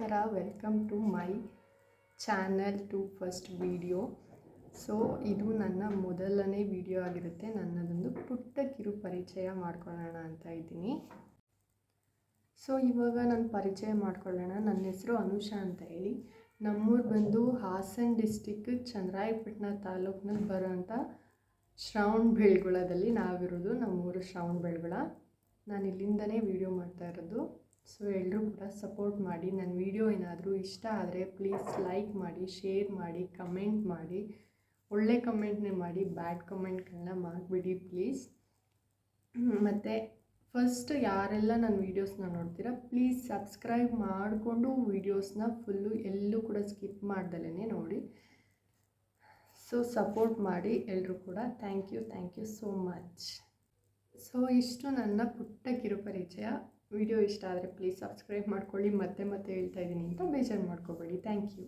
ನಮಸ್ಕಾರ, welcome to my channel to first video. So ಇದು ನನ್ನ ಮೊದಲನೇ ವಿಡಿಯೋ ಆಗಿರುತ್ತೆ. ನನ್ನದೊಂದು ಪುಟ್ಟ ಕಿರು ಪರಿಚಯ ಮಾಡ್ಕೊಳ್ಳೋಣ ಅಂತ ಇದ್ದೀನಿ. ಸೊ ಇವಾಗ ನಾನು ಪರಿಚಯ ಮಾಡ್ಕೊಳ್ಳೋಣ. ನನ್ನ ಹೆಸರು ಅನುಷಾ ಅಂತ ಹೇಳಿ. ನಮ್ಮೂರು ಬಂದು ಹಾಸನ ಡಿಸ್ಟಿಕ್ ಚನ್ನರಾಯಪಟ್ಟಣ ತಾಲೂಕಿನಲ್ಲಿ ಬರೋಂಥ ಶ್ರವಣಬೆಳಗೊಳದಲ್ಲಿ ನಾವಿರೋದು. ನಮ್ಮೂರು ಶ್ರವಣಬೆಳಗೊಳ. ನಾನು ಇಲ್ಲಿಂದನೇ ವಿಡಿಯೋ ಮಾಡ್ತಾ ಇರೋದು. ಸೊ ಎಲ್ಲರೂ ಕೂಡ ಸಪೋರ್ಟ್ ಮಾಡಿ. ನನ್ನ ವಿಡಿಯೋ ಏನಾದರೂ ಇಷ್ಟ ಆದರೆ ಪ್ಲೀಸ್ ಲೈಕ್ ಮಾಡಿ, ಶೇರ್ ಮಾಡಿ, ಕಮೆಂಟ್ ಮಾಡಿ. ಒಳ್ಳೆ ಕಮೆಂಟ್ನೇ ಮಾಡಿ, ಬ್ಯಾಡ್ ಕಮೆಂಟ್ಗಳನ್ನ ಮಾಡಿಬಿಡಿ ಪ್ಲೀಸ್. ಮತ್ತು ಫಸ್ಟ್ ಯಾರೆಲ್ಲ ನನ್ನ ವೀಡಿಯೋಸ್ನ ನೋಡ್ತೀರಾ ಪ್ಲೀಸ್ ಸಬ್ಸ್ಕ್ರೈಬ್ ಮಾಡಿಕೊಂಡು ವೀಡಿಯೋಸ್ನ ಫುಲ್ಲು ಎಲ್ಲೂ ಕೂಡ ಸ್ಕಿಪ್ ಮಾಡ್ದಲೇ ನೋಡಿ. ಸೊ ಸಪೋರ್ಟ್ ಮಾಡಿ ಎಲ್ಲರೂ ಕೂಡ. Thank you so much. So ಇಷ್ಟು ನನ್ನ ಪುಟ್ಟ ಕಿರು ಪರಿಚಯ. ವಿಡಿಯೋ ಇಷ್ಟ ಆದರೆ ಪ್ಲೀಸ್ ಸಬ್ಸ್ಕ್ರೈಬ್ ಮಾಡ್ಕೊಳ್ಳಿ. ಮತ್ತೆ ಹೇಳ್ತಾ ಇದ್ದೀನಿ ಅಂತ ಬೇಜಾರು ಮಾಡ್ಕೋಬೇಡಿ. Thank you.